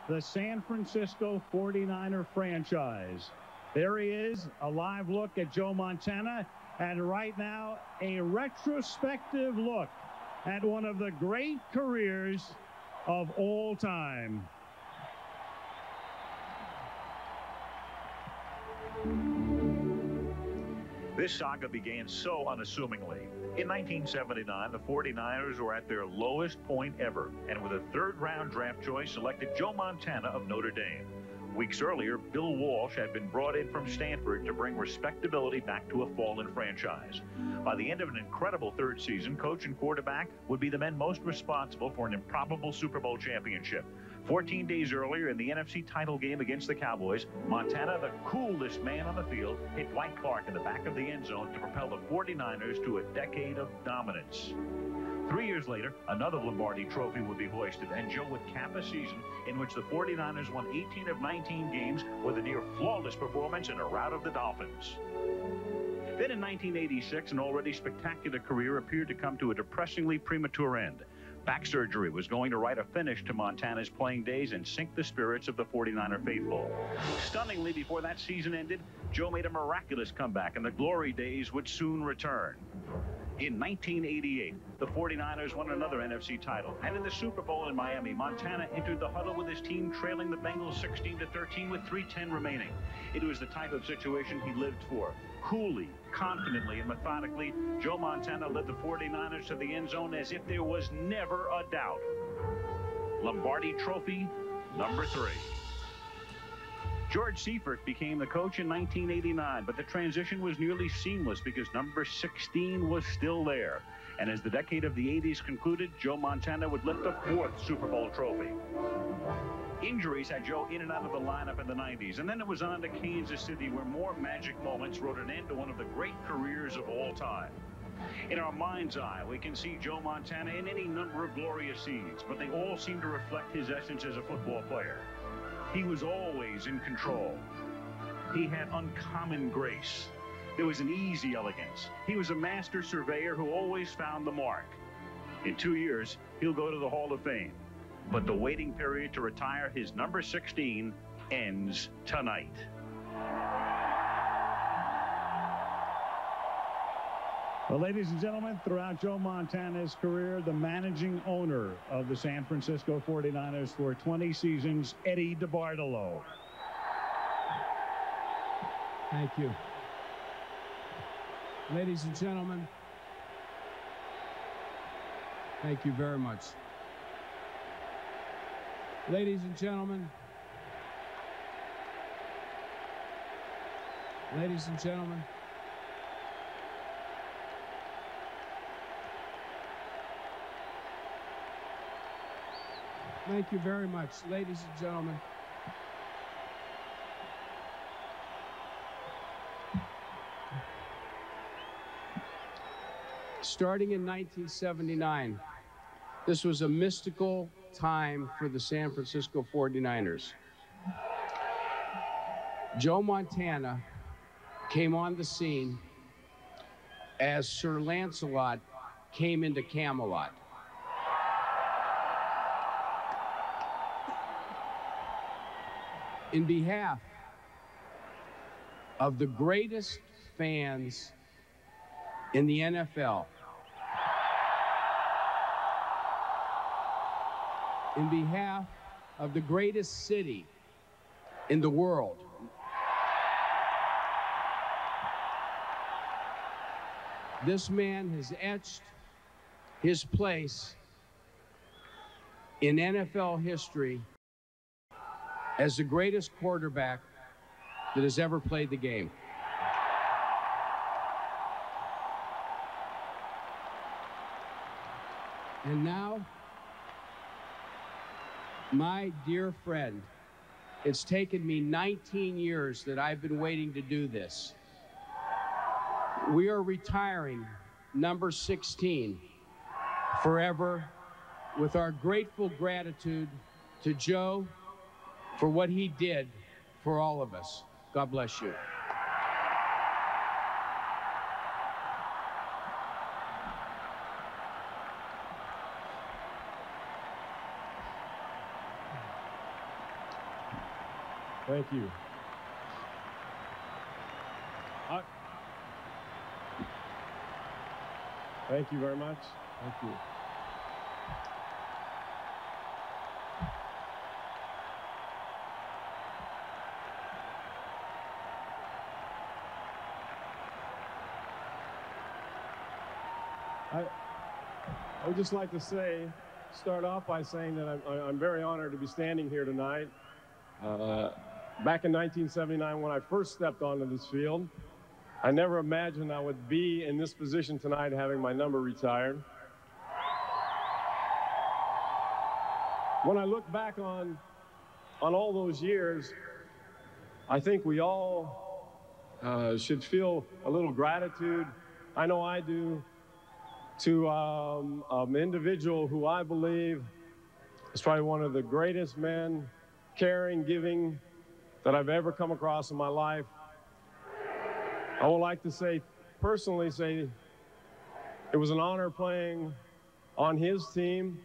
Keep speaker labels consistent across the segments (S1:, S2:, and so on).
S1: the San Francisco 49er franchise. There he is, a live look at Joe Montana, and right now a retrospective look at one of the great careers of all time.
S2: This saga began so unassumingly. In 1979, the 49ers were at their lowest point ever, and with a third-round draft choice selected Joe Montana of Notre Dame. Weeks earlier, Bill Walsh had been brought in from Stanford to bring respectability back to a fallen franchise. By the end of an incredible third season, coach and quarterback would be the men most responsible for an improbable Super Bowl championship. 14 days earlier, in the NFC title game against the Cowboys, Montana, the coolest man on the field, hit Dwight Clark in the back of the end zone to propel the 49ers to a decade of dominance. 3 years later, another Lombardi trophy would be hoisted, and Joe would cap a season in which the 49ers won 18 of 19 games with a near-flawless performance in a rout of the Dolphins. Then in 1986, an already spectacular career appeared to come to a depressingly premature end. Back surgery was going to write a finish to Montana's playing days and sink the spirits of the 49er faithful. Stunningly, before that season ended, Joe made a miraculous comeback, and the glory days would soon return. In 1988, the 49ers won another NFC title, and in the Super Bowl in Miami, Montana entered the huddle with his team trailing the Bengals 16-13 with 3:10 remaining. It was the type of situation he lived for. Coolly, confidently, and methodically, Joe Montana led the 49ers to the end zone as if there was never a doubt. Lombardi Trophy number 3. George Seifert became the coach in 1989, but the transition was nearly seamless because number 16 was still there. And as the decade of the 80s concluded, Joe Montana would lift a 4th Super Bowl trophy. Injuries had Joe in and out of the lineup in the 90s, and then it was on to Kansas City, where more magic moments wrote an end to one of the great careers of all time. In our mind's eye, we can see Joe Montana in any number of glorious scenes, but they all seem to reflect his essence as a football player. He was always in control. He had uncommon grace. There was an easy elegance. He was a master surveyor who always found the mark. In 2 years, he'll go to the Hall of Fame. But the waiting period to retire his number 16 ends tonight.
S1: Well, ladies and gentlemen, throughout Joe Montana's career, the managing owner of the San Francisco 49ers for 20 seasons, Eddie DeBartolo.
S3: Thank you. Ladies and gentlemen, thank you very much. Ladies and gentlemen, ladies and gentlemen, thank you very much, ladies and gentlemen. Starting in 1979, this was a mystical time for the San Francisco 49ers. Joe Montana came on the scene as Sir Lancelot came into Camelot. In behalf of the greatest fans in the NFL, in behalf of the greatest city in the world, this man has etched his place in NFL history as the greatest quarterback that has ever played the game. And now, my dear friend, it's taken me 19 years that I've been waiting to do this. We are retiring number 16 forever with our grateful gratitude to Joe for what he did for all of us. God bless you.
S4: Thank you. Thank you very much. Thank you. I would just like to start off by saying that I'm very honored to be standing here tonight. Back in 1979, when I first stepped onto this field, I never imagined I would be in this position tonight, having my number retired. When I look back on all those years, I think we all should feel a little gratitude. I know I do, to an individual who I believe is probably one of the greatest men, caring, giving, that I've ever come across in my life. I would like to personally say it was an honor playing on his team.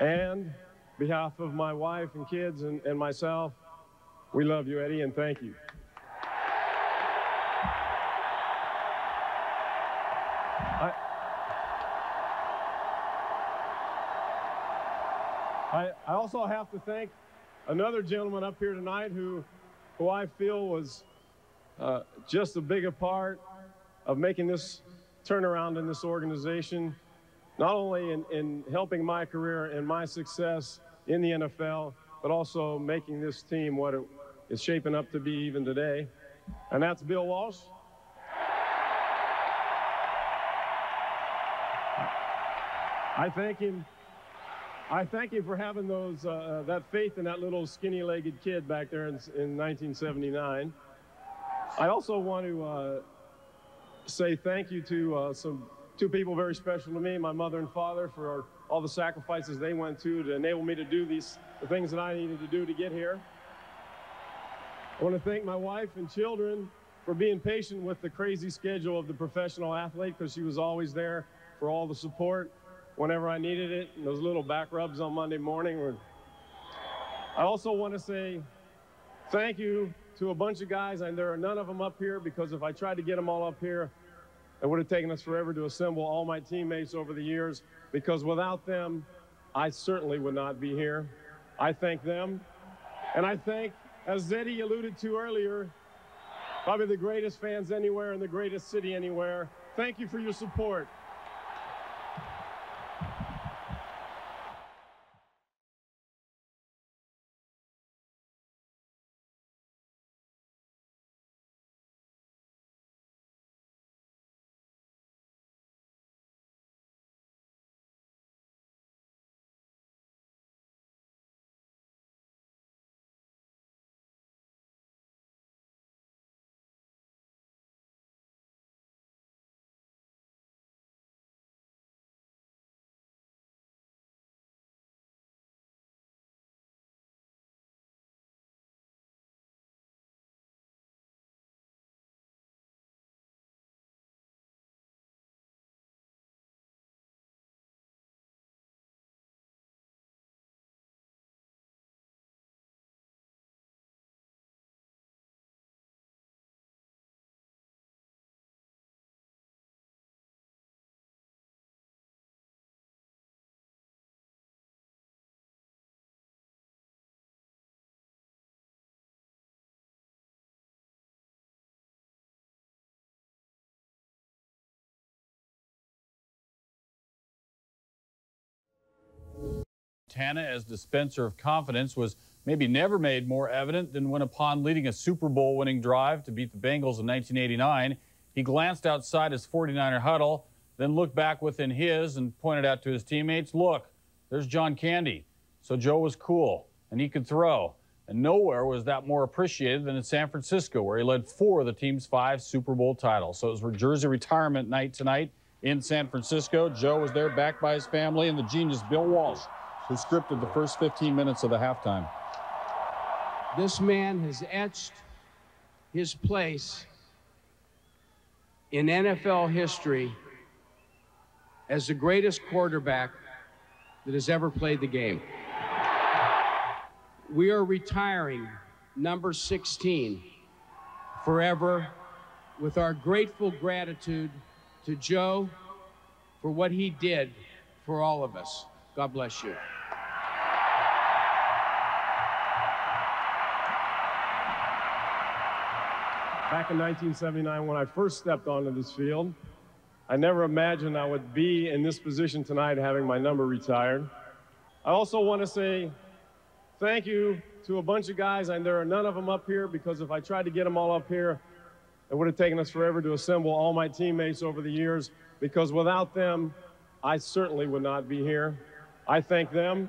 S4: And on behalf of my wife and kids and myself, we love you, Eddie, and thank you. I also have to thank another gentleman up here tonight who I feel was just a bigger part of making this turnaround in this organization, not only in helping my career and my success in the NFL, but also making this team what it is shaping up to be even today. And that's Bill Walsh. I thank him for having that faith in that little skinny-legged kid back there in 1979. I also want to say thank you to two people very special to me, my mother and father, for all the sacrifices they went to enable me to do the things that I needed to do to get here. I want to thank my wife and children for being patient with the crazy schedule of the professional athlete, because she was always there for all the support whenever I needed it, and those little back rubs on Monday morning. I also want to say thank you to a bunch of guys, and there are none of them up here, because if I tried to get them all up here, it would have taken us forever to assemble all my teammates over the years, because without them, I certainly would not be here. I thank them, and I thank, as Eddie alluded to earlier, probably the greatest fans anywhere in the greatest city anywhere. Thank you for your support.
S5: Montana as dispenser of confidence was maybe never made more evident than when, upon leading a Super Bowl winning drive to beat the Bengals in 1989, he glanced outside his 49er huddle, then looked back within his and pointed out to his teammates, "Look, there's John Candy." So Joe was cool, and he could throw. And nowhere was that more appreciated than in San Francisco, where he led 4 of the team's 5 Super Bowl titles. So it was jersey retirement night tonight in San Francisco. Joe was there, backed by his family, and the genius Bill Walsh, who scripted the first 15 minutes of the halftime.
S3: This man has etched his place in NFL history as the greatest quarterback that has ever played the game. We are retiring number 16 forever with our grateful gratitude to Joe for what he did for all of us. God bless you.
S4: Back in 1979, when I first stepped onto this field, I never imagined I would be in this position tonight having my number retired. I also want to say thank you to a bunch of guys, and there are none of them up here because if I tried to get them all up here, it would have taken us forever to assemble all my teammates over the years, because without them, I certainly would not be here. I thank them,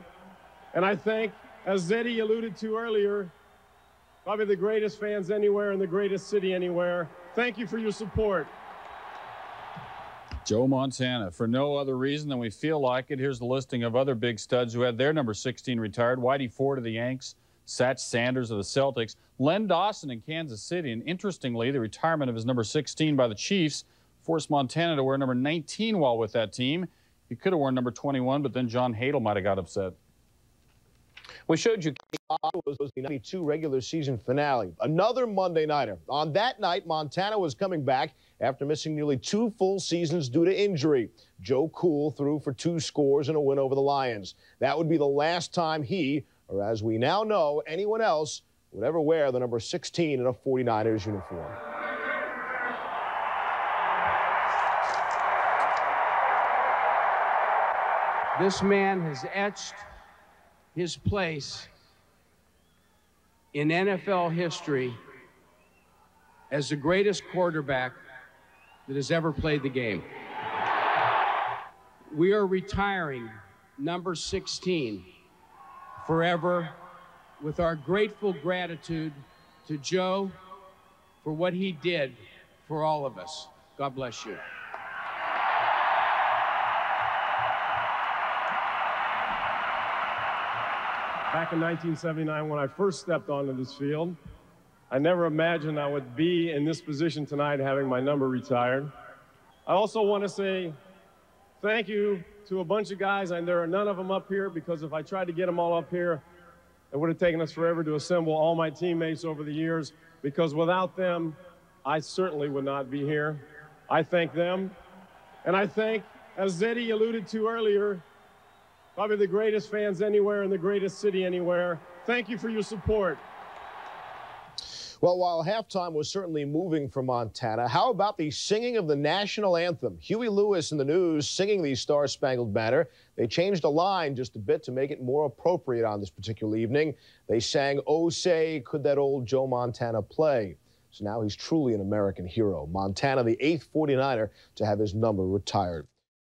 S4: and I thank, as Zeddy alluded to earlier, probably the greatest fans anywhere in the greatest city anywhere. Thank you for your support.
S5: Joe Montana, for no other reason than we feel like it. Here's the listing of other big studs who had their number 16 retired. Whitey Ford of the Yanks, Satch Sanders of the Celtics, Len Dawson in Kansas City. And interestingly, the retirement of his number 16 by the Chiefs forced Montana to wear number 19 while with that team. He could have worn number 21, but then John Hadle might have got upset.
S6: We showed you was the 92 regular season finale. Another Monday nighter. On that night, Montana was coming back after missing nearly 2 full seasons due to injury. Joe Cool threw for 2 scores and a win over the Lions. That would be the last time he, or as we now know, anyone else, would ever wear the number 16 in a 49ers uniform.
S3: This man has etched his place in NFL history as the greatest quarterback that has ever played the game. We are retiring number 16 forever with our grateful gratitude to Joe for what he did for all of us. God bless you.
S4: Back in 1979, when I first stepped onto this field, I never imagined I would be in this position tonight having my number retired. I also want to say thank you to a bunch of guys, and there are none of them up here because if I tried to get them all up here, it would have taken us forever to assemble all my teammates over the years, because without them, I certainly would not be here. I thank them, and I thank, as Zeddy alluded to earlier, probably the greatest fans anywhere in the greatest city anywhere. Thank you for your support.
S6: Well, while halftime was certainly moving for Montana, how about the singing of the national anthem? Huey Lewis and the News singing the Star-Spangled Banner. They changed the line just a bit to make it more appropriate on this particular evening. They sang, "Oh, say, could that old Joe Montana play?" So now he's truly an American hero. Montana, the 8th 49er to have his number retired.